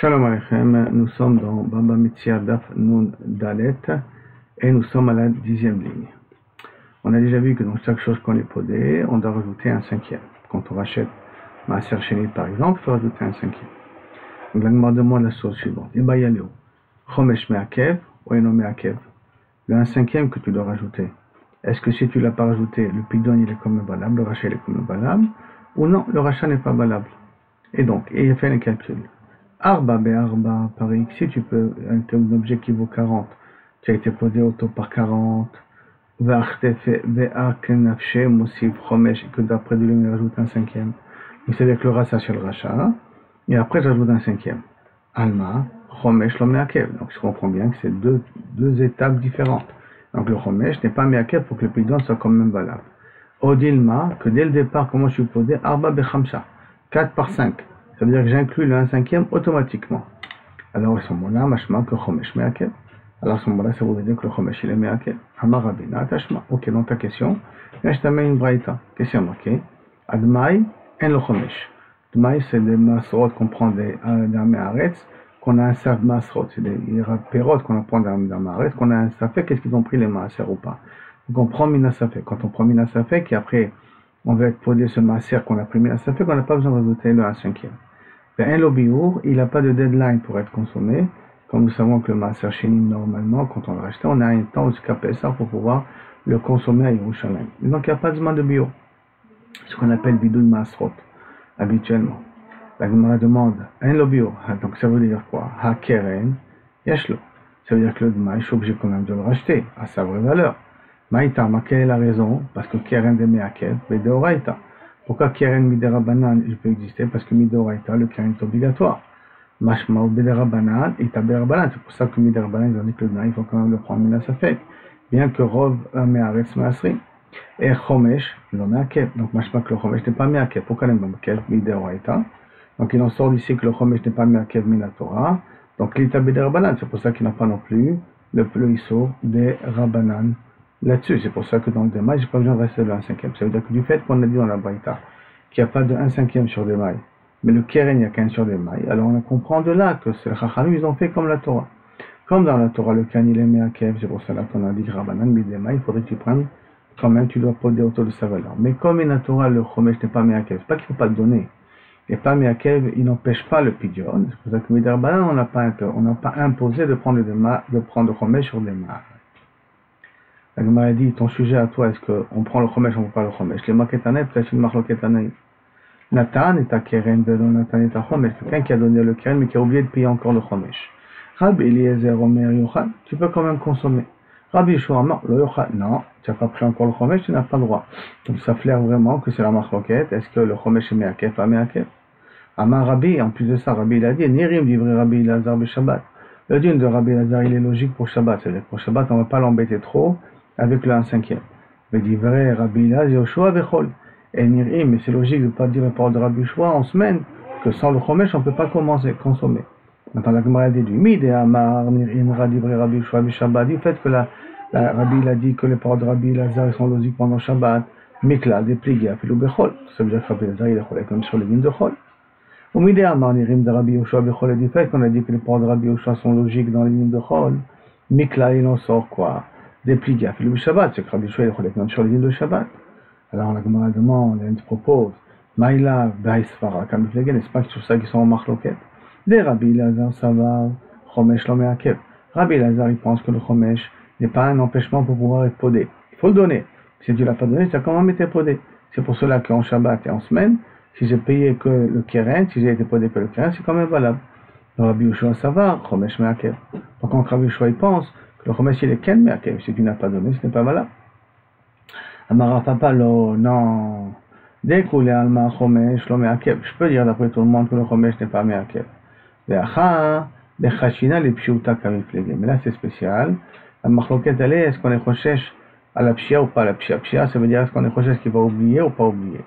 Shalom Aleichem, nous sommes dans Baba Metzia Daf Nun Dalet et nous sommes à la 10e ligne. On a déjà vu que dans chaque chose qu'on est podé, on doit rajouter un cinquième. Quand on rachète Maaser Sheni par exemple, il faut rajouter un cinquième. Donc la Gemara demande la chose suivante. Ibayalio, Chomesh Meakev ou Eno Meakev. Le 1 cinquième que tu dois rajouter. Est-ce que si tu ne l'as pas rajouté, le pidon il est comme valable, le rachat il est comme valable, ou non, le rachat n'est pas valable. Et donc, il fait les calculs. Arba be arba par X, si tu peux, un objet qui vaut 40, qui a été posé au taux par 40, que d'après de lui, rajoute un cinquième. Donc c'est avec le rachat sur le rachat, et après j'ajoute un cinquième. Alma, chomesh lo meakev. Donc je comprends bien que c'est deux étapes différentes. Donc le chomesh n'est pas meakev pour que le pidon soit quand même valable. Odilma, que dès le départ, comment je suis posé, arba be chamsha, 4 par 5. Ça veut dire que j'inclus le 1 cinquième automatiquement. Alors à ce moment-là, mashma que chomesh meakev. Alors à ce moment-là, ça voudrait dire que le chomesh il est meakev. Amar rabina tashma. Ok, dans ta question, là je t'amène une braïta. Qu'est-ce qu'il y a marqué? Admai en le chomesh. Admai c'est des masrot qu'on prend des Meharetz, qu'on a un saf masrot. C'est des pérotes qu'on apprend dans Meharetz, qu'on a un safek, qu'est-ce qu'ils ont pris les maaser ou pas. Donc on prend mina safek. Quand on prend mina safek, et après on va poser ce maaser qu'on a pris mina safek, on n'a pas besoin de rajouter le 1 cinquième. Un lobiour, il n'a pas de deadline pour être consommé. Comme nous savons que le Maaser Sheni, normalement, quand on le rachète, on a un temps jusqu'à Pessah pour pouvoir le consommer à Yerushalayim. Donc il n'y a pas de demande de bio. Ce qu'on appelle bidouille Maasrot, habituellement. La Gemara demande un lobiour. Donc ça veut dire quoi? Ha keren, yashlo. Ça veut dire que le demain, je suis obligé quand même de le racheter à sa vraie valeur. Maïtama, quelle est la raison? Parce que keren de meakev, bedeoraita. Pourquoi keren midera banan il peut exister? Parce que midoraita, le keren est obligatoire. Mashma ou bedera banan et tabera banan. C'est pour ça que midera banan, ils ont dit que le dna, il faut quand même le prendre mina safek. Bien que rov meharetz maasri. Et chomesh, le meakev. Donc mashma que le chomesh n'est pas meakev. Pourquoi il n'est pas meakev? Midoraita. Donc il en sort d'ici que le chomesh n'est pas meakev mina Torah. Donc l'ita bedera banan. C'est pour ça qu'il n'a pas non plus le iso des rabanan. Là-dessus, c'est pour ça que dans le démail, je n'ai pas besoin de rester de 1 cinquième. Ça veut dire que du fait qu'on a dit dans la Braïta qu'il n'y a pas de 1 cinquième sur des mailles, mais le keren, il n'y a qu'un sur des mailles, alors on comprend de là que c'est le Chachamim, ils ont fait comme la Torah. Comme dans la Torah, le keren, il est meakev, c'est pour ça qu'on a dit Rabbanan, mais des mailles, il faudrait que tu prennes, quand même, tu dois poser autour de sa valeur. Mais comme la Torah, le chomesh n'est pas meakev, c'est pas qu'il ne faut pas le donner. Il n'est pas meakev, il n'empêche pas le pidion. C'est pour ça que Midar Banan, on n'a pas imposé de prendre le chomesh sur des mailles. La Gemara dit, ton sujet à toi, est-ce qu'on prend le chomesh ou on ne prend pas le chomesh? Les maketanaï, peut-être une marloketanaï. Nathan est à keren, Nathan est à chomesh. Quelqu'un qui a donné le keren, mais qui a oublié de payer encore le chomesh. Rabbi Eliezer Omer Yochad, tu peux quand même consommer. Rabbi Yeshua le Yochad, non, tu n'as pas pris encore le chomesh, tu n'as pas le droit. Donc ça flaire vraiment que c'est la marloket. Est-ce que le chomesh est meakev, pas meakev? Amar Rabbi, en plus de ça, Rabbi il a dit, Nirim livré Rabbi Elazar be Shabbat. Le dîne de Rabbi Elazar, il est logique pour Shabbat. C'est-à-dire pour Shabbat, on ne va pas l'embêter trop avec le 1 cinquième. Mais dit vrai, Rabbi Elazar, Yoshua Bechol. Et Nirim, mais c'est logique de ne pas dire la parole de Rabbi Yeshua en semaine, que sans le chomesh, on ne peut pas consommer. Maintenant, la Gemara dit, Mid et Amar, Nirim, Radivre, Rabbi Yeshua, Shabbat, du fait que la Rabbi il a dit que les paroles de Rabbi Elazar sont logiques pendant Shabbat, Mikla, déplié, Filou Bechol. Ça veut dire que Rabbi Elazar, il est cholé comme sur les lignes de Chol. Au milieu Amar Nirim de Rabbi Yoshua Bechol, du fait qu'on a dit que les paroles de Rabbi Yoshua sont logiques dans les lignes de Chol, Mikla, il en sort quoi? Déplié, Filou Shabbat, c'est que Rabbi Yoshua, il est cholé comme sur les lignes de Shabbat. Alors la Gemara demande, elle te propose, Maïla, Baïsfara, Kamiflegen, n'est-ce pas que sur ça qui sont en marloquette? Des Rabbi Elazar, Savar, Chomesh, lo meakev. Rabbi Elazar, il pense que le Chomesh n'est pas un empêchement pour pouvoir être podé. Il faut le donner. Si tu ne l'as pas donné, ça a quand même été podé. C'est pour cela qu'en Shabbat et en semaine, si j'ai payé que le keren, si j'ai été podé que le keren, c'est quand même valable. Le Rabbi Yeshua, Savar, Chomesh, meakev. Par contre, Rabbi Yeshua, il pense que le Chomesh, il est ken meakev. Si tu n'as pas donné, ce n'est pas valable. Amara papa lo, non. Dès qu'on est alma chomesh lo meakev. Je peux dire d'après tout le monde que le chomesh n'est pas meakev. Ve'acha, bechachina le pshiuta kamiflege. Mais là c'est spécial. La marloquette elle est, est-ce qu'on est chochesh à la pshia ou pas à la pshia? Pshia ça veut dire est-ce qu'on est chochesh qu'il va oublier ou pas oublier.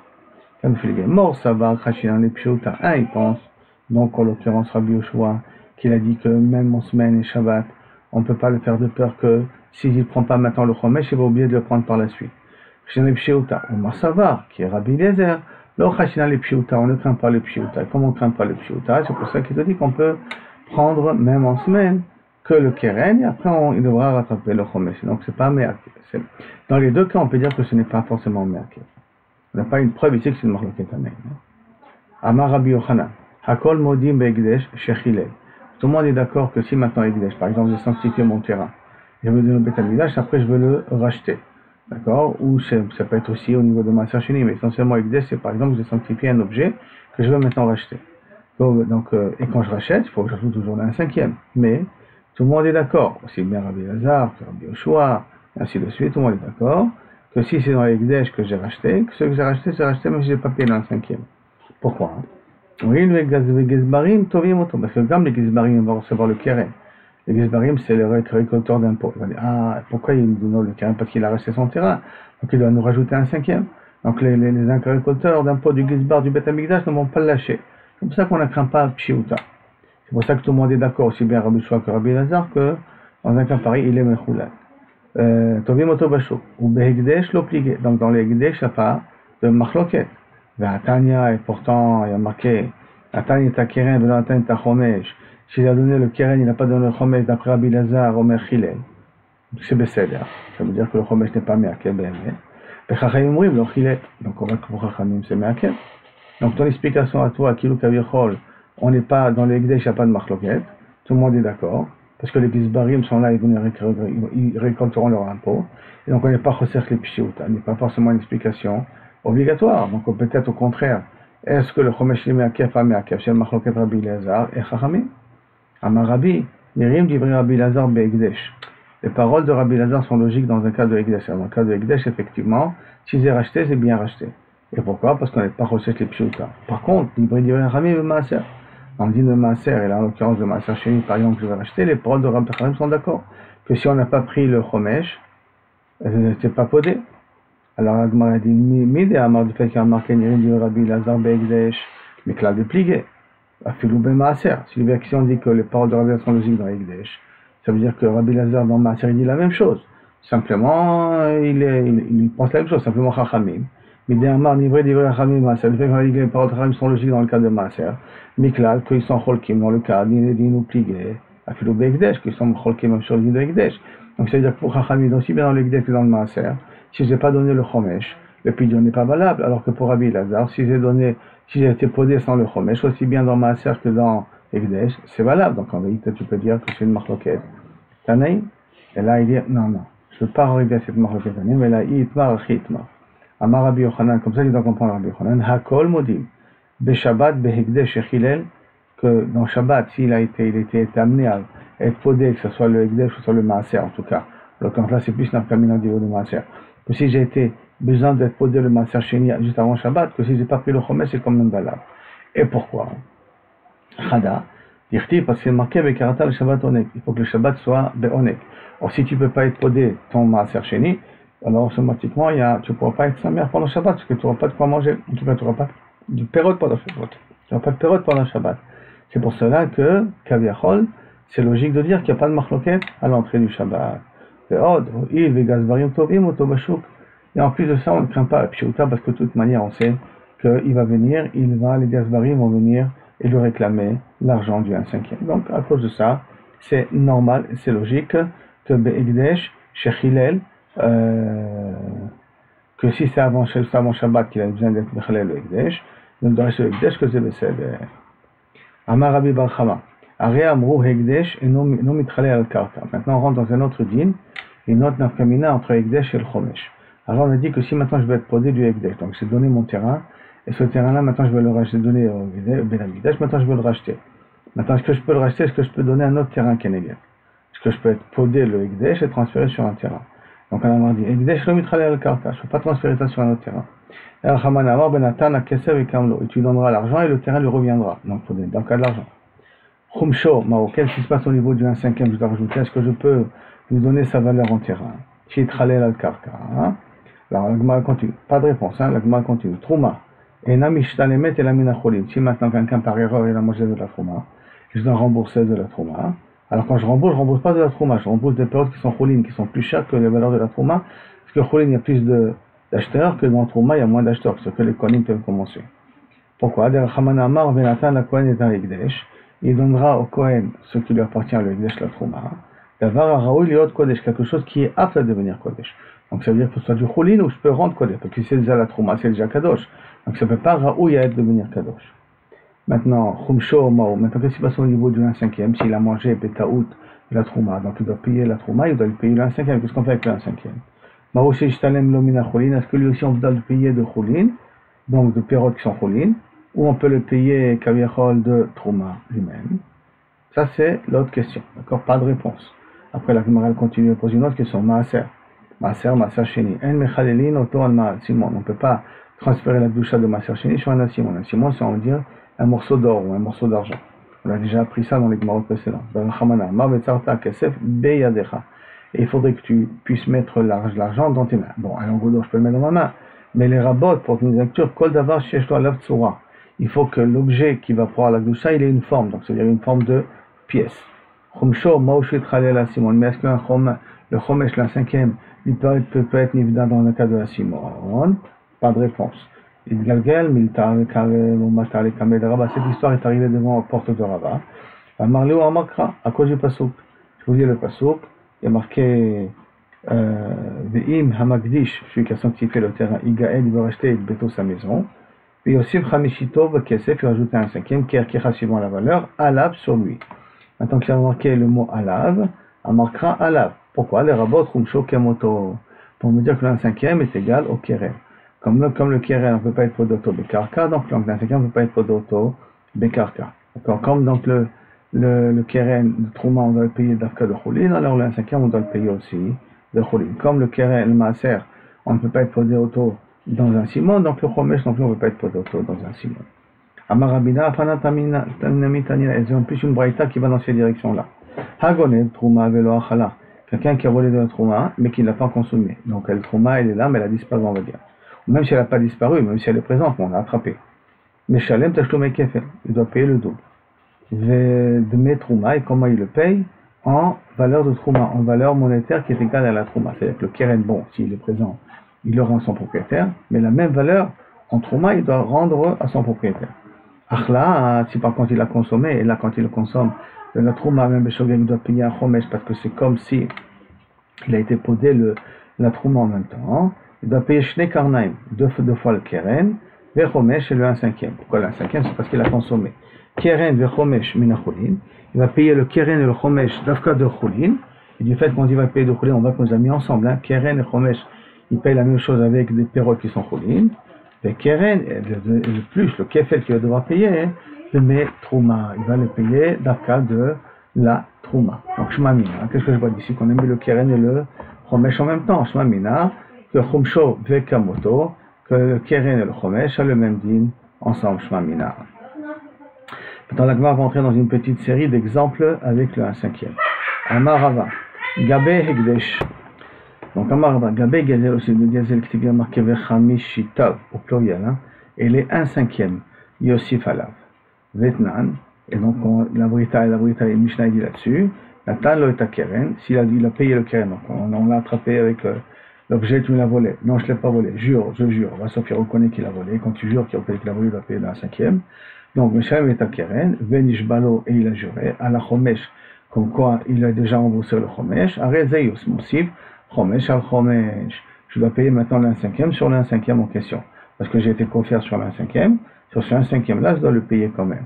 Kamiflege. Mort ça va, chachina le pshiuta. Un il pense, donc en l'occurrence Rabbi Yoshua, qu'il a dit que même en semaine et Shabbat, on ne peut pas le faire de peur que s'il ne prend pas maintenant le chomesh, il va oublier de le prendre par la suite. Ou Marsavar, qui est Rabbi Eliezer, L'Ochashina les pshiuta, on ne craint pas les pshiuta. Comme on ne craint pas les pshiuta, c'est pour ça qu'il te dit qu'on peut prendre, même en semaine, que le keren, et après il devra rattraper le chomesh. Donc c'est pas me'akev. Dans les deux cas, on peut dire que ce n'est pas forcément me'akev. On n'a pas une preuve ici que c'est une marloquet tanaïm. Amar Rabbi Yochanan, Hakol modim be'egdesh shechilel. Tout le monde est d'accord que si maintenant Egdesh, par exemple, j'ai sanctifié mon terrain, je veux donner au Beth Amikdash, après je veux le racheter. D'accord? Ou ça peut être aussi au niveau de ma Sheni, mais essentiellement Egdesh, c'est par exemple, j'ai sanctifié un objet que je veux maintenant racheter. Donc, et quand je rachète, il faut que j'ajoute toujours un cinquième. Mais tout le monde est d'accord, aussi bien Rabbi Lazar que Rabbi Yoshua, et ainsi de suite, tout le monde est d'accord que si c'est dans Egdesh que j'ai racheté, que ce que j'ai racheté même si je n'ai pas payé dans le cinquième. Pourquoi? Oui, le Gezbarim, Tovim, Otom. Parce que comme les Gezbarim vont recevoir le Keren, les Gezbarim, c'est le récolteur d'impôts. Il va dire, ah, pourquoi il nous donne le Keren? Parce qu'il a racheté son terrain. Donc il doit nous rajouter un cinquième. Donc les récolteurs d'impôts du Gezbar, du Beth Amikdash ne vont pas le lâcher. C'est pour ça qu'on ne craint pas Pshiuta. C'est pour ça que tout le monde est d'accord, aussi bien Rabbi Shua que Rabbi Lazar, que dans un cas pareil, il est Mechoulat. Tovim, Otom, Basho. Ou Behegdesh, l'obligé. Donc dans les Egdesh, il n'y a pas de Machloket. Tanya, et pourtant il y a marqué Atanya ta keren, velo Atanya ta chomesh. S'il a donné le keren, il n'a pas donné le chomesh d'après Rabbi Lazar, Omer Chilel. C'est Besséder. Ça veut dire que le chomesh n'est pas me'akev, mais Chachamim oui, le Chilel. Donc on va que pour Chachamim c'est me'akev. Donc ton explication à toi, Kilou Kavichol, on n'est pas dans les Egdesh, il n'y a pas de marloquette. Tout le monde est d'accord. Parce que les Gizbarim sont là, ils récolteront leur impôt. Et donc on n'est pas recherché les Pshiuta. Il n'est pas forcément une explication obligatoire. Donc peut-être au contraire, est-ce que le chomesh est me'akev, pas me'akev? C'est le machloket Rabbi Lazar et Chachamim. Amar Rabbi, Nirim divrei Rabbi Lazar be'egdesh. Les paroles de Rabbi Lazar sont logiques dans un cas de Egdesh. Dans le cas de Egdesh, effectivement, si c'est racheté, c'est bien racheté. Et pourquoi? Parce qu'on n'est pas recherché les pshuta. Par contre, divrei Chachamim maaser. On dit le maaser, et là en l'occurrence le maaser sheni, par exemple, je vais racheter, les paroles de Rabbi Chachamim sont d'accord. Que si on n'a pas pris le chomesh, c'est pas podé. Alors, Agmar a dit, Mide Amar, du fait qu'il y a marqué Nirim du Rabbi Lazar Be'egdesh, mais que là, dépligué. Afilou Ben Maaser. Si on dit que les paroles de Rabbi Lazar sont logiques dans Egdesh, ça veut dire que Rabbi Lazar dans Maaser, il dit la même chose. Simplement, il pense la même chose, simplement Chachamim. Mide Amar, Nivrei Divrei Chachamim Maaser. Le fait qu'on a dit que les paroles de Chachamim sont logiques dans le cas de Maaser. Miklal, qu'ils sont Cholkim dans le cas d'Inu Pligé. Afilou Be'egdesh, qu'ils sont Cholkim même sur le de Egdesh. Donc, ça veut dire que pour Chachamim, aussi bien dans l'Egdesh que dans le Maaser, si je n'ai pas donné le chomesh, le pidyon n'est pas valable, alors que pour Rabbi Lazar, si j'ai été podé sans le chomesh, aussi bien dans Maaser que dans Egdesh, c'est valable. Donc en vérité, tu peux dire que c'est une marloquette. Tanaïm, et là il dit, non, je ne veux pas arriver à cette marloquette Tanaïm, mais là, itmar, achitmar. Amar Rabbi Yochanan, comme ça il doit comprendre Rabbi Yochanan, hakol modim, beshabbat, behegdesh, echilel, que dans Shabbat, s'il a été amené à être podé, que ce soit le Egdesh ou que ce soit le Maaser en tout cas, donc là c'est plus nafkamina du de Maaser. Que si j'ai été besoin d'être podé le Maaser Sheni juste avant Shabbat, que si j'ai pas pris le chomesh, c'est quand même valable. Et pourquoi? Chada, dirti, parce que c'est marqué avec Karata le Shabbat Onek. Il faut que le Shabbat soit Be'onek. Or si tu peux pas être podé ton Maaser Sheni, alors automatiquement tu ne pourras pas être sa mère pendant Shabbat, parce que tu n'auras pas de quoi manger. En tout cas, tu n'auras pas de période pendant Shabbat. Tu n'auras pas de période pendant Shabbat. C'est pour cela que, Kaviachol, c'est logique de dire qu'il n'y a pas de marloquette à l'entrée du Shabbat. Et en plus de ça, on ne craint pas Pshiuta parce que de toute manière, on sait qu'il va venir, les Gazbarim vont venir et lui réclamer l'argent du 1/5. Donc, à cause de ça, c'est normal, c'est logique que Be'egdesh, Shechilel, que si c'est avant Shabbat qu'il a besoin d'être Mechalel le Egdesh, il ne doit rester le Egdesh que c'est le Seder. Amar Rabbi Bar Chama. Maintenant, on rentre dans un autre din, une autre nafkamina entre Egdesh et le Chomesh. Alors on a dit que si maintenant je vais être podé du Egdesh, donc j'ai donné mon terrain, et ce terrain-là, maintenant je vais le racheter, donner au Ben Amikdash, maintenant je vais le racheter. Maintenant, est-ce que je peux le racheter, est-ce que je peux donner un autre terrain Keneged? Est-ce que je peux être podé le Egdesh et transférer sur un terrain? Donc on a dit, Egdesh lo mitrale al karta, je ne peux pas transférer ça sur un autre terrain. Alors Haman Amar benatan kesev et kamlo, et tu donneras l'argent et le terrain lui reviendra. Donc il faut donner dans le cas de l'argent. Khumsho, marocain, ce qui se passe au niveau du 1/5, je dois rajouter, est-ce que je peux lui donner sa valeur en terrain? Chitralel al-karka. Alors, la Gemara continue. Pas de réponse, la Gemara continue. Trouma. Et namishtanemet et la minacholim. Si maintenant quelqu'un par erreur il a mangé de la trouma, je dois rembourser de la trouma. Alors quand je rembourse pas de la trouma, je rembourse des périodes qui sont cholim, qui sont plus chères que les valeurs de la trouma, parce que cholim, il y a plus de d'acheteurs que dans Trouma, il y a moins d'acheteurs, parce que les Kohanim peuvent commencer. Pourquoi? Il donnera au Kohen ce qui lui appartient, le Hekdesh, la Trouma. D'avoir un Raoul et Kodesh, quelque chose qui est apte à devenir Kodesh. Donc ça veut dire que ce soit du Choulin ou je peux rendre Kodesh, parce que c'est déjà la Trouma, c'est déjà Kadosh. Donc ça ne peut pas Raoul à devenir Kadosh. Maintenant, Khumsho Mao, maintenant qu'est-ce qui se passe au niveau du 1/5? S'il a mangé Betaout de la Trouma, donc il doit payer la Trouma, il doit lui payer le 1/5. Qu'est-ce qu'on fait avec le 1/5? Mao Shishtalem Lomina Choulin, est-ce que lui aussi on doit le payer de Choulin, donc de Perot qui sont Choulin, ou on peut le payer Kaviachol de Trouma lui-même? Ça c'est l'autre question, d'accord? Pas de réponse. Après la Gemara continue à poser une autre question, Maaser Sheni, En Mechalelin Oto al Ma'al Simon, on ne peut pas transférer la doucha de Maaser Sheni sur un Simon. Un Simon, c'est on va dire un morceau d'or ou un morceau d'argent. On a déjà appris ça dans les Gemara précédentes. Et il faudrait que tu puisses mettre l'argent dans tes mains. Bon, un lingot d'or, je peux le mettre dans ma main. Mais les rabots, pour une lecture, Kol Davar Sheshto Alav Tsura. Il faut que l'objet qui va prendre la doucha, il ait une forme, donc c'est-à-dire une forme de pièce. Chumsho, Maouchit Khalela Simon. Mais est-ce qu'un chom, le chomesh, la 5e, il peut être nivda dans le cas de la Simon? Pas de réponse. Cette histoire est arrivée devant la porte de Rava. Marléo Amakra, à cause du Pasouk. Je vous dis le Pasouk, il y a marqué Ve'im Hamagdish, celui qui a sanctifié le terrain, Igaël, il va racheter Beto sa maison. Puis aussi Chamishito, Bekesef, il va ajouter un 5e, Kerkecha suivant la valeur, Alav sur lui. Maintenant qu'il a marqué le mot Alav, Amakra Alav. Pourquoi? Les rabots Khumsho Kemoto. Pour me dire que le 5e est égal au Keren. Comme le Keren ne peut pas être Podoto Bekarka, donc le 5e ne peut pas être Podoto Bekarka. D'accord? Comme donc le Keren, le Trouma, on doit le payer d'Afka de Choulin, alors le 5e, on doit le payer aussi de Choulin. Comme le Keren, le Maaser, on ne peut pas être Podoto dans un Simon, donc le Chomesh non plus, on ne peut pas être Podoto dans un Simon. Amarabina, Afanatamina, Tanamitanina, elles ont plus une braïta qui va dans ces directions-là. Hagonev, Trouma, Velo Achala. Quelqu'un qui a volé de la Trouma, mais qui ne l'a pas consommé. Donc la Trouma, elle est là, mais elle a disparu, on va dire. Même si elle n'a pas disparu, même si elle est présente, on l'a attrapée. Mais Shalem Tashloumei Kefel, il doit payer le double. De mes Trouma, et comment il le paye? En valeur de Trouma, en valeur monétaire qui est égale à la Trouma. C'est-à-dire que le Keren, bon, s'il est présent, il le rend à son propriétaire, mais la même valeur en Trouma, il doit rendre à son propriétaire. Achla, si par contre il l'a consommé, et là quand il le consomme, de la Trouma, même Beshogeg, il doit payer un Chomesh, parce que c'est comme si il a été podé la Trouma en même temps. Il doit payer Shne Karnaim, deux fois le Keren, Vechomesh et le 1/5. Pourquoi le 1/5? C'est parce qu'il a consommé. Keren, Vechomesh, Mina Choulin. Il va payer le Keren et le Chomesh d'Afka de Choulin. Et du fait qu'on dit va payer de Choulin, on voit qu'on les a mis ensemble. Hein. Keren et Chomesh, ils payent la même chose avec des perrots qui sont Choulin. Et Keren, le plus, le Kefel qu'il va devoir payer, de mes Trouma. Il va le payer d'Afka de la Trouma. Donc Shmamina, qu'est-ce que je vois d'ici? Qu'on a mis le Keren et le Chomesh en même temps. Shmamina. Que Khumsho Vekamoto, que le Keren et le Chomesh a le même din ensemble, Shmamina. Maintenant, la Gemara va entrer dans une petite série d'exemples avec le 1/5. Amarava, Gabe Hegdesh. Donc Amarava, Gabe Gezel aussi, le Gezel qui est bien marqué Vechamishitav au pluriel, hein, et les 1/5, Yosif Alav, Vetnan, et donc la Brita et Mishnah dit là-dessus, Natan lo eta Keren, s'il a payé le Keren, donc on l'a attrapé avec l'objet, tu me l'as volé. Non, je ne l'ai pas volé. Jure, je jure. Sauf qu'il reconnaît qu'il a volé. Quand tu jures qu'il reconnaît qu'il a volé, il va payer le 1/5. Donc, Meshalem est à Keren, Venish Balo, et il a juré, à la Chomesh, comme quoi il a déjà remboursé le Chomesh. Arrête Zeyus, Moussif, Chomesh al Chomesh. Je dois payer maintenant le 1/5 sur le 1/5 en question. Parce que j'ai été coffert sur le 1/5. Sur ce 1/5 là, je dois le payer quand même.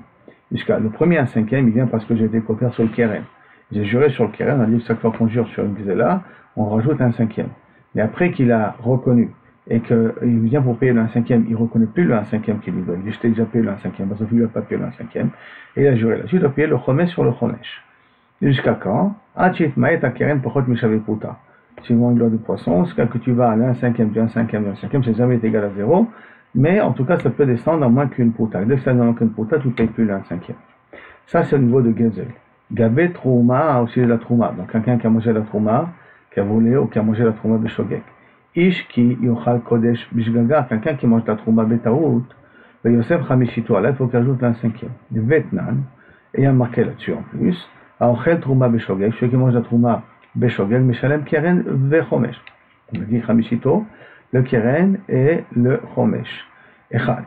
Jusqu'à le premier 1/5, il vient parce que j'ai été coffert sur le Keren. J'ai juré sur le Keren, on a dit que chaque fois qu'on jure sur une Gzela, on rajoute un 1/5. Mais après qu'il a reconnu et qu'il vient pour payer le 1/5, il ne reconnaît plus le 1/5 qu'il lui doit. Il dit, je t'ai déjà payé le 1/5, parce qu'il ne lui a pas payé le 1/5. Et il a juré là-dessus, il doit payer le Chomesh sur le Chomesh. Jusqu'à quand? Achit Maet Akeren Pochot Mishavé Puta. Suivant une loi de poisson, jusqu'à que tu vas à l'1/5 du 1/5 du 1/5, c'est jamais égal à 0. Mais en tout cas, ça peut descendre à moins qu'une Puta. Dès que ça donne qu'une Puta, tu ne payes plus le 1/5. Ça, c'est au niveau de Gezel. Gabé Trouma aussi de la Trouma. Donc, quelqu'un qui a mangé la Trouma, qui a volé ou qui a mangé la Trouma Beshogek. Ish ki yochal kodesh bishgaga, quelqu'un qui mange la Trouma Betaout, ve Yosef Chamishito Alet, il faut qu'il ajoute un 5e. De Vetnan, et il y a marqué là-dessus en plus, Aochel Trouma Beshogek, celui qui mange la Trouma Beshogek, Meshalem Keren Vechomesh. On a dit Chamishito, le keren et le chomesh. Echad.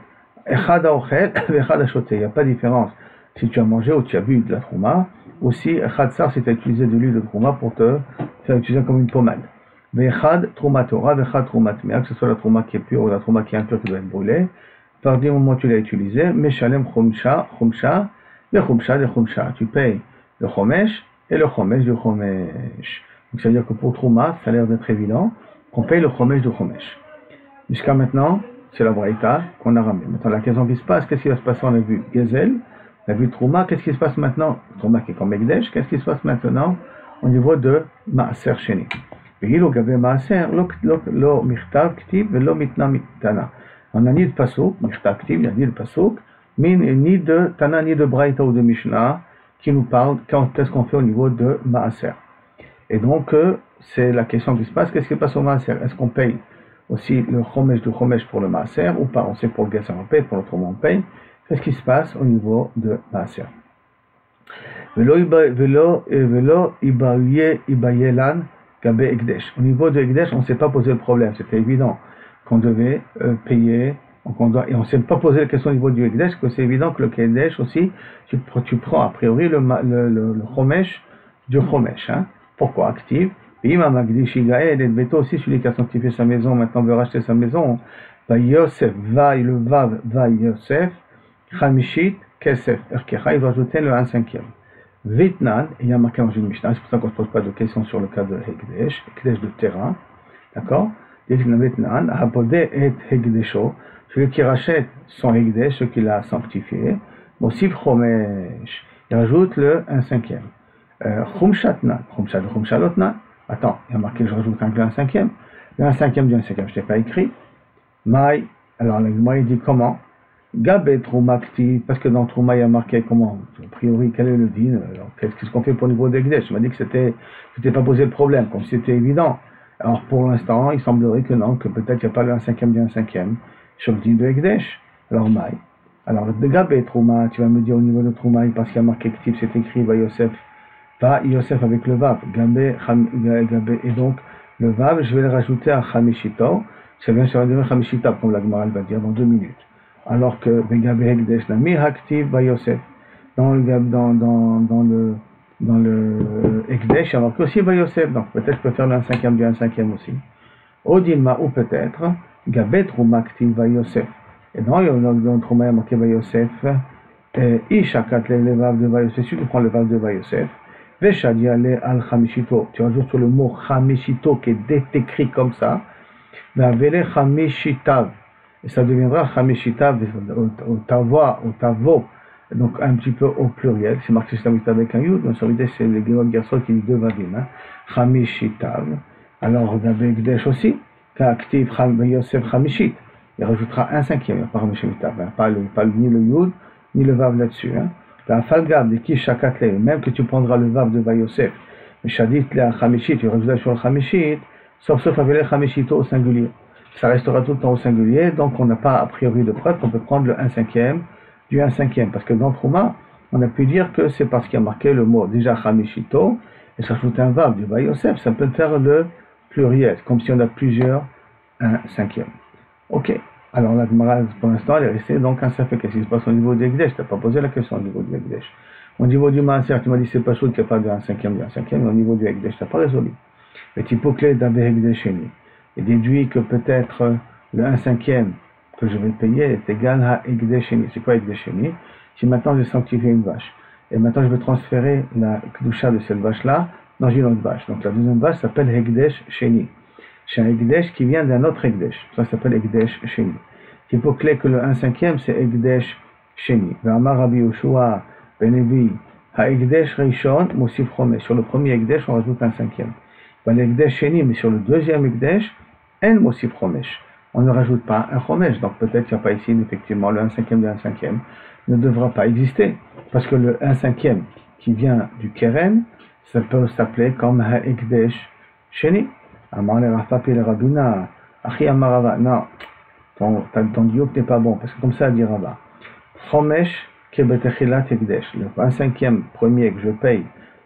Echad aochel, echad achoté. Il n'y a pas de différence si tu as mangé ou tu as bu de la trouma. Aussi, echad sar, si tu as utilisé de l'huile de trouma pour te faire utiliser comme une pommade. Vechad trouma Torah, vechad trouma tmea, que ce soit la trouma qui est pure ou la trouma qui est impure qui doit être brûlée. Par du moment où tu l'as utilisé, meshalem chumsha, le chumsha. Tu payes le chomesh et le chomesh du chomesh. Donc ça veut dire que pour trouma, ça a l'air d'être évident qu'on paye le chomesh du chomesh. Jusqu'à maintenant, c'est la braïta qu'on a ramenée. Maintenant, la question qui se passe, qu'est-ce qui va se passer? On a vu Gezel, on a vu Trouma, qu'est-ce qui se passe maintenant? Trouma qui est comme Ekdesh, qu'est-ce qui se passe maintenant au niveau de Maaser Sheni? On a ni de Pasuk, Mirtav Ktiv, il y a ni de Pasuk, ni de Tana, ni de Braïta ou de Mishnah qui nous parle quand est-ce qu'on fait au niveau de Maaser. Et donc, c'est la question qui se passe, qu'est-ce qui se passe au Maaser? Est-ce qu'on paye aussi le chomesh du chomesh pour le maaser ou pas? On sait pour le gasser on paye, pour le trouma on paye. Qu'est-ce qui se passe au niveau de maaser? Velo ibayelan gabe ekdesh. Au niveau de ekdesh, on ne s'est pas posé le problème. C'était évident qu'on devait payer. Et on ne s'est pas posé la question au niveau du ekdesh, que c'est évident que le ekdesh aussi, tu prends a priori le chomesh du chomesh. Hein. Pourquoi active? Ima Magdish Igaël et le veto aussi, celui qui a sanctifié sa maison, maintenant veut racheter sa maison. Va Yosef, va le Vav, va Yosef, Chamishit, Kesef, Erkecha, il va ajouter le 1/5. Vitnan, il y a marqué dans une Mishnah, c'est pour ça qu'on ne se pose pas de questions sur le cas de Hekdesh, Hekdesh de terrain, d'accord? Vitnan, Hapodé et Hekdesho, celui qui rachète son Hekdesh, ce qu'il a sanctifié, Mosif Chomesh, il rajoute le 1/5. Chumshatnan, Chumshalotnan. Attends, il y a marqué, je rajoute un 1/5. Le 1/5 du 1/5, je ne t'ai pas écrit. Maï, alors il dit comment? Gabé Troumakti, parce que dans Trouma, il y a marqué comment? A priori, quel est le din? Qu'est-ce qu'on fait pour le niveau d'Egdesh? Tu m'as dit que c'était pas posé le problème, comme si c'était évident. Alors pour l'instant, il semblerait que non, que peut-être il n'y a pas le 1/5 du 1/5 sur le din de Egdesh. Alors Maï. Alors de Gabé Trouma, tu vas me dire au niveau de Trouma, parce qu'il y a marqué Ktib, c'est écrit, va Yosef. Pas Yosef avec le Vav, Gabé, et donc le Vav, je vais le rajouter à Chamishito, ça vient sur un devenir Chamishita, comme la Gemara va dire dans 2 minutes. Alors que Gabé Hekdesh, la Mihaktiv va Yosef, dans le Hekdesh, alors que aussi va Yosef, donc peut-être je peux faire le 1/5 du 1/5 aussi. Odilma, ou peut-être, Gabé Troumaktiv va Yosef. Et dans le Trouma, il y a marqué va Yosef, Ishakat le Vav de va Yosef, celui qui prend le Vav de va Yosef. Veshadiale al Chamishito. Tu rajoutes sur le mot Chamishito qui est écrit comme ça. Vavele Chamishitav. Et ça deviendra Chamishitav au tavo. Donc un petit peu au pluriel. C'est marqué avec un yud. Mais sur l'idée, c'est le garçon qui dit 2 vavim. Chamishitav. Alors, Gabé Gdesh aussi. Ka'aktiv Yosef Chamishit. Il rajoutera 1/5. Pas Chamishitav. Pas ni le yud, ni le vav là-dessus. La falgab de qui chakatle, même que tu prendras le vav de Vayosef, mais shadit le chamishit, tu rajouteras sur le chamishit, sauf avec le chamishito au singulier. Ça restera tout le temps au singulier, donc on n'a pas a priori de preuve qu'on peut prendre le 1/5 du 1/5. Parce que dans Trouma, on a pu dire que c'est parce qu'il y a marqué le mot déjà chamishito, et s'ajoute un vav du Vayosef, ça peut faire le pluriel, comme si on a plusieurs 1/5. Ok. Alors la Gemara, pour l'instant, elle est restée donc un safek. Qu'est-ce qui se passe au niveau du Hekdesh? Tu n'as pas posé la question au niveau du Hekdesh. Au niveau du Maaser, tu m'as dit c'est pas chaud qu'il n'y a pas de 1/5 du 1/5, mais au niveau du Hekdesh, tu n'as pas résolu. Le typoclé d'Abe Hekdesh Sheni. Il déduit que peut-être le 1/5 que je vais payer est égal à Hekdesh Sheni. C'est quoi Hekdesh Sheni? Si maintenant j'ai sanctifié une vache, et maintenant je vais transférer la Kedusha de cette vache-là dans une autre vache. Donc la deuxième vache s'appelle Hekdesh Sheni. C'est un Hekdesh qui vient d'un autre Hekdesh. Ça s'appelle Hekdesh Sheni. Il faut clé que le 1/5 c'est Hekdesh Sheni. Ve'amar Rabbi Yoshua ben Levi, ha-Hekdesh Rishon Mosif Chomesh. Sur le premier Hekdesh, on rajoute 1/5. L'Hekdesh Sheni, mais sur le deuxième Hekdesh, En Mosif Chomesh. On ne rajoute pas un Chomesh. Donc peut-être qu'il n'y a pas ici, effectivement, le 1/5 du 1/5 ne devra pas exister. Parce que le 1/5 qui vient du Keren, ça peut s'appeler comme ha-Hekdesh Sheni. Amar le Rafapi le Rabina, Achi Amarava. Non. Ton diouk n'est pas bon, parce que comme ça, dit Rabat. Chomesh kebetechilat hekdesh. Le 1/5 premier que je paye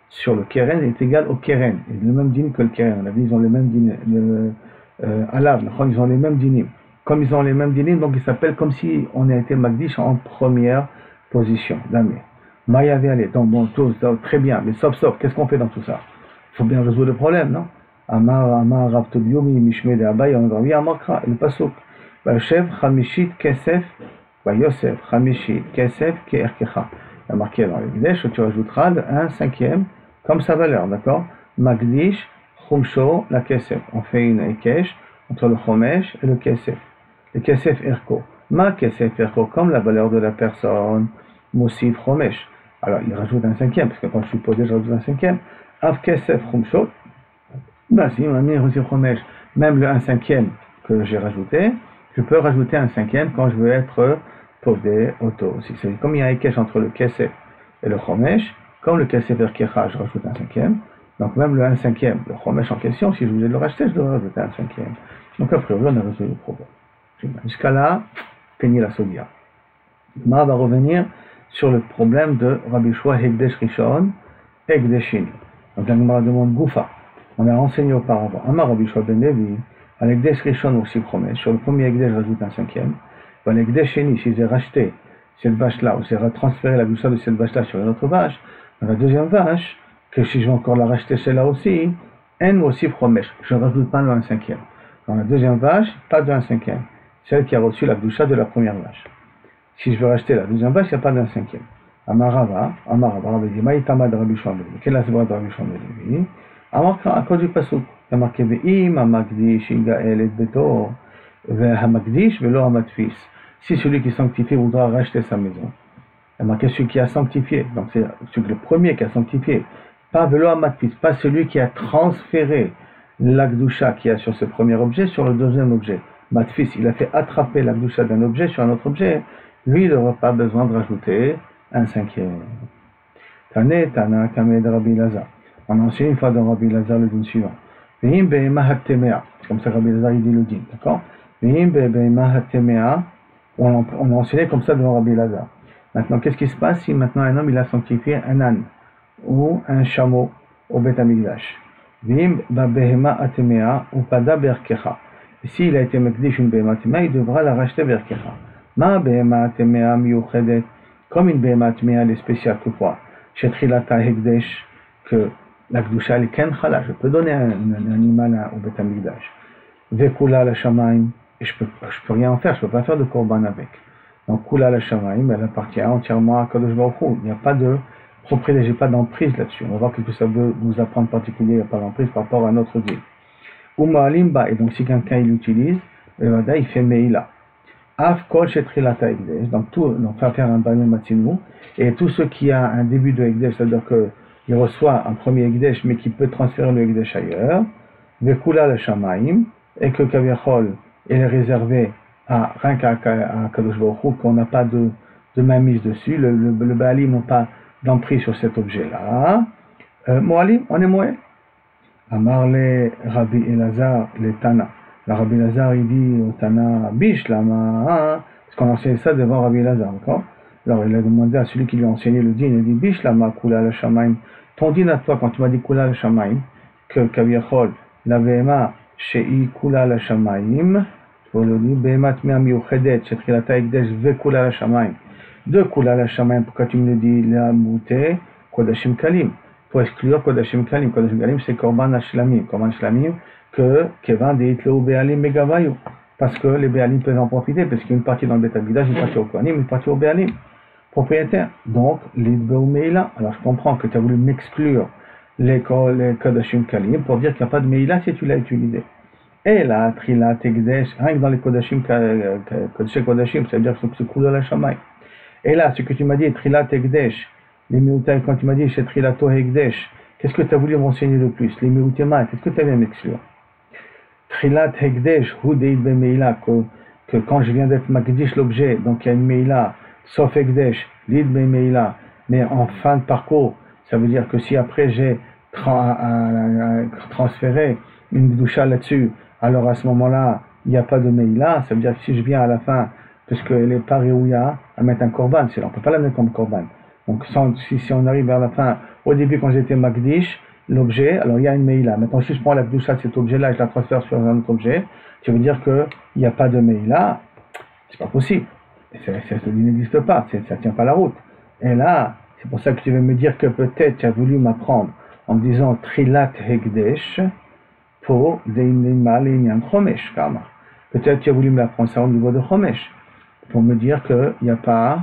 sur le keren est égal au keren. Il est le même din que le keren. On a dit ils ont le même din, Alav, ils ont les mêmes dinim. Comme ils ont les mêmes dinim, donc ils s'appellent comme si on a été Magdish en première position. Maya aller. Donc bon, tout, très bien, mais sauf, qu'est-ce qu'on fait dans tout ça? Il faut bien résoudre le problème, non? Amar, Rav Tobiomi, Mishme de Abaye, on revient à Makra, le Pasuk. Chev, Chamishit, Kesef, Yosef, Chamishit, Kesef, Keerkecha. Il y a marqué dans les Gdesh, tu rajouteras le 1/5 comme sa valeur, d'accord? Magdish, Chumsho, la Kesef. On fait une Ekesh entre le Chomesh et le Kesef. Le Kesef Erko. Ma Kesef Erko, comme la valeur de la personne, Mosif Chomesh. Alors il rajoute 1/5, parce que quand je suis posé, je rajoute 1/5. Av Kesef Chumsho. Ben si, on a mis Mosif Chomesh. Même le 1/5 que j'ai rajouté, je peux rajouter 1/5 quand je veux être posé auto. C'est comme il y a un Ekesh entre le Kesef et le Chomesh, comme le Kesef Erkecha, je rajoute 1/5. Donc même le 1/5, le Chomesh en question, si je voulais le racheter, je devrais rajouter 1/5. Donc après, on a résolu le problème. Jusqu'à là, fini la Sodia. Ma va revenir sur le problème de Rabbi Shua Hekdesh Rishon, Hekdesh Sheni. Donc la Gemara demande Goufa. On a enseigné auparavant. Amar Rabbi Shua ben Levi, à l'Hekdesh Rishon aussi Chomesh. Sur le premier Hekdesh, je rajoute 1/5. Dans l'Hekdesh Sheni, si j'ai racheté cette vache-là, ou j'ai transféré la douceur de cette vache-là sur une autre vache, dans la deuxième vache, que si je vais encore la racheter celle-là aussi, N aussi Chomesh. Je ne rajoute pas le 1/5. Dans la deuxième vache, pas de 1/5. Celle qui a reçu la doucha de la première vache. Si je veux racheter la deuxième vache, il n'y a pas de 1/5. Amarava, Rabbi dit, Maïtama de Rabbi Shua ben Levi. Quelle est la sévère de Rabbi Shua ben Levi? Amarka, à cause du pasuk. Il y a marqué, Ve'im ha-magdish yigael et beto, ve'ha-magdish ve'lo ha-matfis. Si celui qui sanctifie voudra racheter sa maison. Il y a marqué celui qui a sanctifié. Donc c'est le premier qui a sanctifié. Pas ve'lo ha-matfis, pas celui qui a transféré l'akdoucha qu'il y a sur ce premier objet sur le deuxième objet. Matfis, il a fait attraper l'akdoucha d'un objet sur un autre objet. Lui, il n'aura pas besoin de rajouter 1/5. Tane, Tana, Kame de Rabbi Lazar. On a enseigné une fois dans Rabbi Lazar le din suivant. Vehim be'ema hatemea. C'est comme ça Rabbi Lazar il dit le din, d'accord? Vehim be'ema hatemea. On a enseigné comme ça devant Rabbi Lazar. Maintenant, qu'est-ce qui se passe si maintenant un homme il a sanctifié un âne ou un chameau au Beth Amikdash? Vehim be'ema hatemea ou pada be'erkecha. Et s'il a été mekdish une be'ema hatemea, il devra la racheter be'erkecha. Ma be'ema hatemea miyuchedet. Comme une be'ema hatemea, elle est spéciale que quoi? Chez Trilata Hekdesh, que la Gdusha est ken chala, je peux donner un animal au Beth Amikdash. Vekula la Shamaim, et je peux rien en faire, je peux pas faire de korban avec. Donc Kula la Shamaim, elle appartient entièrement à Kadosh Baruch Hu. Il n'y a pas de propriété, j'ai pas d'emprise là-dessus. On va voir ce que ça veut nous apprendre particulier, il n'y a pas d'emprise par rapport à notre vie. Umaalimba, et donc si quelqu'un il l'utilise, il fait Meila. Af kol shetrilata Hekdesh, donc on va faire un banim matinu, et tout ce qui a un début de Hekdesh, c'est-à-dire qu'il reçoit un premier Hekdesh, mais qui peut transférer le Hekdesh ailleurs, vekula le shamaim, et que kaviachol est réservé à rien qu'à Kadosh Baruch Hu, qu'on n'a pas de mainmise dessus, le Baalim n'a pas d'emprise sur cet objet-là. Moalim, on est moël. Amar le Rabbi Elazar, le Tana. Le Rabbi Elazar, il dit au Tana, Bish, lama, parce qu'on a enseigné ça devant Rabbi Elazar, d'accord? Alors il a demandé à celui qui lui a enseigné le din, il a dit, Bish, lama, kula la shamaim. Ton din à toi, quand tu m'as dit kula la shamaim, que kaviachol, la vema, shei kula la shamaim, je le dis, behemat mea miuchedet, shetrilata hekdesh, ve kula la shamaim. De kula la shamaim, pourquoi tu me le dis, la mouté, kodashim kalim. Pour exclure Kodashim Kalim. Kodashim Kalim, c'est Korban Ashlamim. Korban Ashlamim, que Kevan de Hitleu Be'alim Megavayu. Parce que les Be'alim peuvent en profiter, parce qu'il y a une partie dans le Beth Amikdash, une partie au Kohanim, une partie au Be'alim. Propriétaire. Donc, l'Idbeu Meila. Alors, je comprends que tu as voulu m'exclure les Kodashim Kalim pour dire qu'il n'y a pas de Meila si tu l'as utilisé. Et là, Trilat Hekdesh, rien que dans les Kodashim, Kodashim, ça veut dire que c'est Kula la Shamay. Et là, ce que tu m'as dit, Trilat Hekdesh, les Meoutai, quand tu m'as dit chez Trilato Hekdesh, qu'est-ce que tu as voulu m'enseigner de plus? Les Meoutema, qu'est-ce que tu avais à m'exclure? Trilat Hekdesh, Hudeid Ben Meila, que quand je viens d'être Makdish l'objet, donc il y a une Meila, sauf Hekdesh, Lid Ben Meila, mais en fin de parcours, ça veut dire que si après j'ai transféré une doucha là-dessus, alors à ce moment-là, il n'y a pas de Meila, ça veut dire que si je viens à la fin, parce qu'elle n'est pas réouya à mettre un korban, on ne peut pas la mettre comme korban. Donc si on arrive vers la fin, au début quand j'étais Makdish, l'objet, alors il y a une Meïla. Maintenant, si je prends la Gdusha de cet objet-là et je la transfère sur un autre objet, tu veux dire qu'il n'y a pas de Meïla, c'est pas possible. Ça n'existe pas, ça ne tient pas la route. Et là, c'est pour ça que tu veux me dire que peut-être tu as voulu m'apprendre en me disant Trilat Hegdesh pour Deinima Linyan Chomesh, Kama. Peut-être tu as voulu m'apprendre ça au niveau de Chomesh, pour me dire qu'il n'y a pas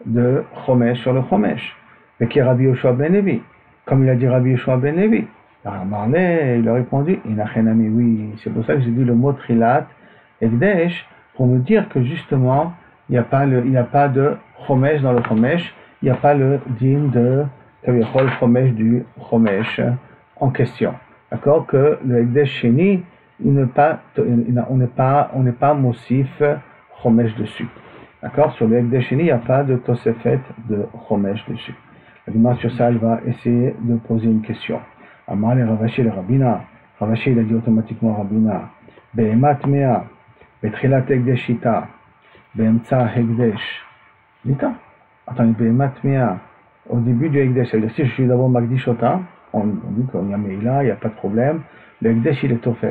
de Chomesh sur le Chomesh. Mais qui est Rabbi Yoshua ben Levi, comme il a dit Rabbi Yoshua ben Levi. Alors Marley, il a répondu, Inachenami, oui, c'est pour ça que j'ai dit le mot Trilat Hegdesh, pour me dire que justement, il n'y a pas de Chomesh dans le Chomesh, il n'y a pas le din de Kavichol Chomesh du Chomesh en question. D'accord? Que le Hegdesh Sheni, on n'est pas Mosif Chomesh dessus. D'accord? Sur le Hegdesh Sheni, il n'y a pas de Tosefet de Chomesh dessus. La Gemara sur ça, elle va essayer de poser une question. Amar le Ravashi le Rabina. Ravashi, il a dit automatiquement Rabina. Behemat Mea, Betrilat Hegdeshita, Behemtsa Hegdesh. Dita. Attends, Behemat Mea, au début du Hegdesh, c'est-à-dire si je suis d'abord Magdishota, on dit qu'il y a Meïla, il n'y a pas de problème. Le Hegdesh, il est Tofes.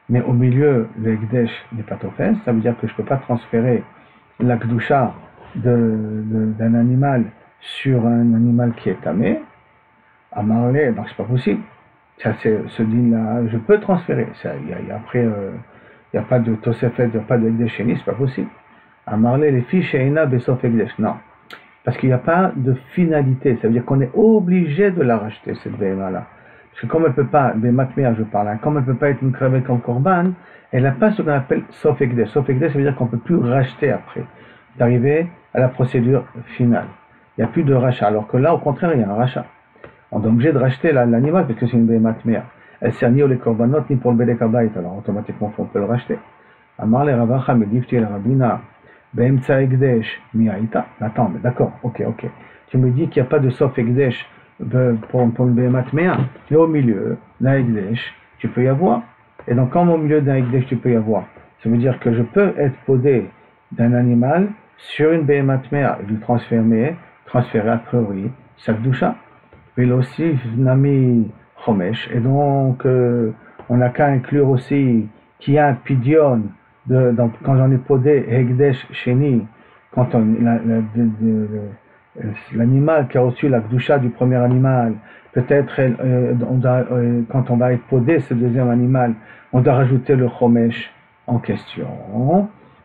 Mais au milieu, le Hegdesh n'est pas Tofes, ça veut dire que je ne peux pas transférer la Gdusha d'un animal sur un animal qui est tamé. À Marley, donc c'est pas possible. Ça, ce din-là, je peux transférer. Après, il n'y a pas de Tosefet, il n'y a pas de Hegdesh Sheni, c'est pas possible. À Marley, les fiches Sheina Besof Hegdesh, non. Parce qu'il n'y a pas de finalité, ça veut dire qu'on est obligé de la racheter, cette BMA-là. Parce que comme elle ne peut pas, BMA je parle, comme elle ne peut pas être une crevette comme Korban, elle n'a pas ce qu'on appelle Sof Hegdesh. Sof Hegdesh, ça veut dire qu'on ne peut plus racheter après, d'arriver à la procédure finale. Il n'y a plus de rachat, alors que là, au contraire, il y a un rachat. On est obligé de racheter l'animal parce que c'est une BMA. Elle sert ni aux korbanot ni pour le Bedek Habayit, alors automatiquement, on peut le racheter. Amar le Ravacha, Medifti el Rabina. Be'emtsa Hegdesh mi'aita. Attends, mais d'accord, ok. Tu me dis qu'il n'y a pas de Sof Hegdesh pour une Behemat Mea. Mais au milieu d'un Hegdesh, tu peux y avoir. Et donc, comme au milieu d'un Hegdesh, tu peux y avoir, ça veut dire que je peux être podé d'un animal sur une Behemat Mea et lui transférer a priori sa Gdusha. Velosif Nami Chomesh. Et donc, on n'a qu'à inclure aussi qu'il y a un pidion. Donc, quand j'en ai podé Hegdesh Sheni, quand l'animal qui a reçu la Gdusha du premier animal, peut-être quand on va être podé ce deuxième animal, on doit rajouter le Chomesh en question.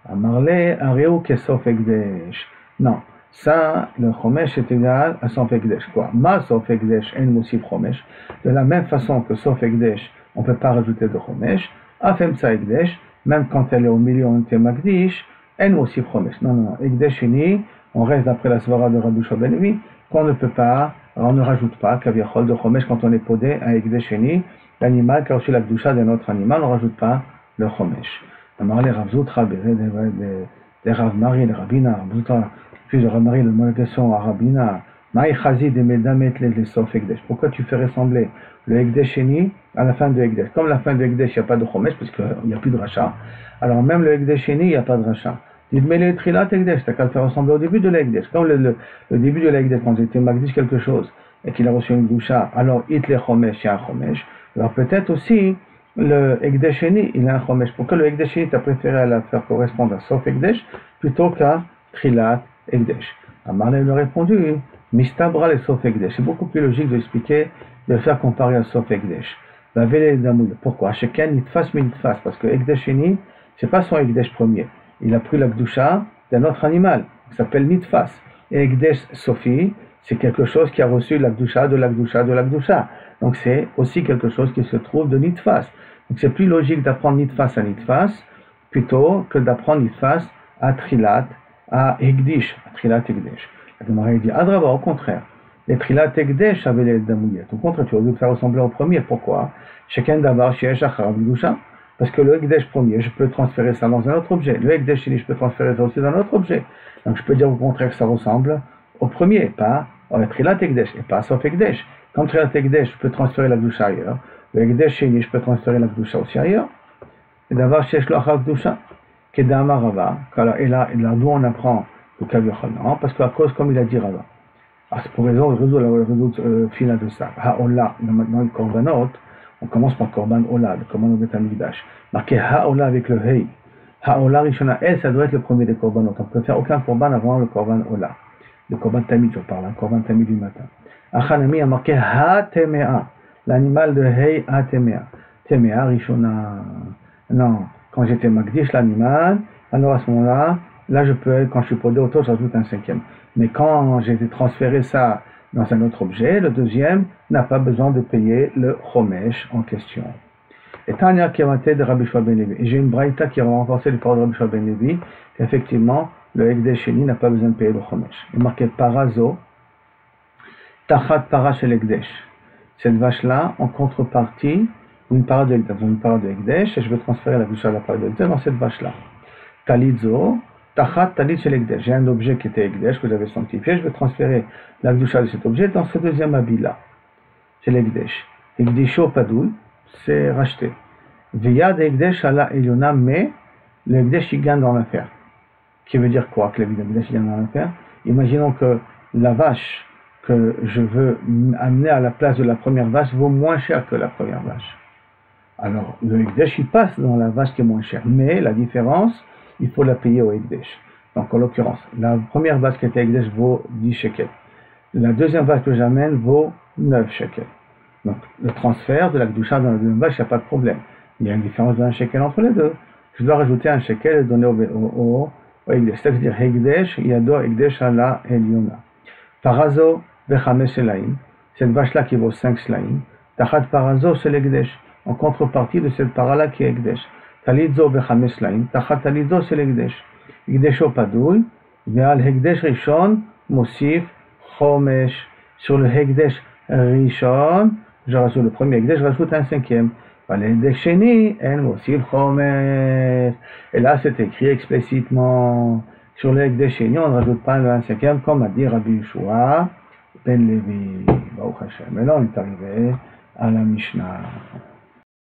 Amarle Areu Kesof Hegdesh. Non, ça, le Chomesh est égal à Sof Hegdesh. Quoi? Ma Sof Hegdesh en Mosif Chomesh. De la même façon que Sof Hegdesh, on ne peut pas rajouter de Chomesh. Afemtsa Hegdesh. Même quand elle est au milieu, on était Magdish, elle aussi Chomesh. Non. Hegdesh Sheni, on reste d'après la Svara de Rabbi Yoshua ben Levi, qu'on ne peut pas, on ne rajoute pas Kaviachol de Chomesh quand on est podé à Hegdesh Sheni, l'animal qui a reçu la Gdusha d'un autre animal, on ne rajoute pas le Chomesh. Amar le Rav Zutra, des Rav Mari, les Rabbina, Rav Zutra, puis le Rav Mari, le Malgasson à Rabbina, Maï Chazi de Medamet les Sof Hegdesh. Pourquoi tu fais ressembler le Hegdesh Sheni à la fin de Hegdesh? Comme la fin de Hegdesh, il n'y a pas de Chomesh, parce qu'il n'y a plus de rachat. Alors même le Hegdesh Sheni, il n'y a pas de rachat. Dis-moi le Trilat Hegdesh, tu n'as qu'à le faire ressembler au début de l'Hegdesh. Comme le début de l'Hegdesh, quand j'étais Magdish quelque chose, et qu'il a reçu une Gdusha, alors Hitler Chomesh, il y a un Chomesh. Alors peut-être aussi, le Hegdesh Sheni, il a un Chomesh. Pourquoi le Hegdesh Sheni, tu as préféré à la faire correspondre à Sof Hegdesh, plutôt qu'à Trilat Hegdesh? Amarle lui a répondu, Mistabra le Sof Hegdesh. C'est beaucoup plus logique de expliquer, de le faire comparer à Sof Hegdesh. Pourquoi? Chacun nitfas nitfas, parce que Hegdesh Sheni, c'est pas son Hegdesh premier. Il a pris la Gdusha d'un autre animal, qui s'appelle nitfas. Et Hegdesh Sofi, c'est quelque chose qui a reçu la Gdusha de la Gdusha de la Gdusha. Donc c'est aussi quelque chose qui se trouve de nitfas. Donc c'est plus logique d'apprendre nitfas à nitfas, plutôt que d'apprendre nitfas à Trilat, à Hegdish, à Trilat Hegdesh. La Gemara dit, Adraba, au contraire. Les Trilat Hegdesh avaient les Damouyet. Au contraire, tu aurais dû le faire ressembler au premier. Pourquoi? Chacun d'abord, Sheesh Acharav Gdusha. Parce que le Hegdesh premier, je peux transférer ça dans un autre objet. Le Hegdesh Sheni, je peux transférer ça aussi dans un autre objet. Donc je peux dire au contraire que ça ressemble au premier, pas au Trilat Hegdesh, et pas Sof Hegdesh. Comme Trilat Hegdesh, je peux transférer la Gdusha ailleurs. Le Hegdesh Sheni, je peux transférer la Gdusha aussi ailleurs. Et d'abord, Sheesh Acharav Gdusha. Kedama Rava. Et là, d'où on apprend le Kaviachol? Non, parce qu'à cause, comme il a dit Rava. Ah, c'est pour résoudre fila de ça. Ha'ola, dans le korbanot, on commence par korban ola, le korban au Beth Amikdash. Marqué ha'ola avec le hei. Ha'ola rishona el, ça doit être le premier des korbanot. On ne peut faire aucun korban avant le korban ola. Le korban tamid, je parle, le korban tamid du matin. Achanami a marqué ha'temea, l'animal de hei ha'temea. Temea rishona. Non, quand j'étais magdish l'animal, alors à ce moment-là, là je peux, quand je suis podé auto, j'ajoute un cinquième. Mais quand j'ai transféré ça dans un autre objet, le deuxième n'a pas besoin de payer le chomesh en question. Et Tanya Kemate de Rabbi Shua ben Levi. Et j'ai une braïta qui a renforcé le paroles de Rabbi Shua ben Levi, qu'effectivement, le Ekdesh Sheni n'a pas besoin de payer le chomesh. Il est marqué parazo, tachat para shel Ekdesh. Cette vache-là, en contrepartie, une parole de Ekdesh, et je vais transférer la bouche à la parole de Ekdesh dans cette vache-là. Talizo, tachat talit shel Ekdesh. J'ai un objet qui était Ekdesh, que j'avais sanctifié, je vais transférer la bouche de cet objet dans ce deuxième habit-là, chez l'Ekdesh. Ekdesho padoul, c'est racheté. Viyad Ekdesh ala Eliona, mais le Ekdesh il gagne dans l'affaire. Qui veut dire quoi que le Ekdesh gagne dans l'affaire? Imaginons que la vache que je veux amener à la place de la première vache vaut moins cher que la première vache. Alors, le Ekdesh, il passe dans la vache qui est moins chère. Mais la différence, il faut la payer au Ekdesh. Donc, en l'occurrence, la première vache qui était Ekdesh vaut 10 shekels. La deuxième vache que j'amène vaut 9 shekels. Donc, le transfert de la Kedusha dans la deuxième vache, il n'y a pas de problème. Il y a une différence d'un shekel entre les deux. Je dois rajouter un shekel et donner au Ekdesh. C'est-à-dire, Ekdesh, Yado, Ekdesh, ala, Eliona. Parazo, Vechamesh Shelaim. Cette vache-là qui vaut 5 Shelaim. Tachat Parazo, c'est l'Ekdesh. En contrepartie de cette para-là qui est Ekdesh. Talidzo Bechamesh Laim, Tachat Talidzo c'est l'Ekdesh. Ekdesho Padoul, Veal Hekdesh Rishon, Mosif, Chomesh. Sur le Hekdesh Rishon, je rajoute le premier Hekdesh, je rajoute un cinquième. Le Hekdesh Sheni, En Mosif Chomesh. Et là c'est écrit explicitement. Sur le Hekdesh Sheni, on ne rajoute pas un cinquième, comme a dit Rabbi Yeshua ben Levi. Baruch Hashem. Maintenant on est arrivé à la Mishnah.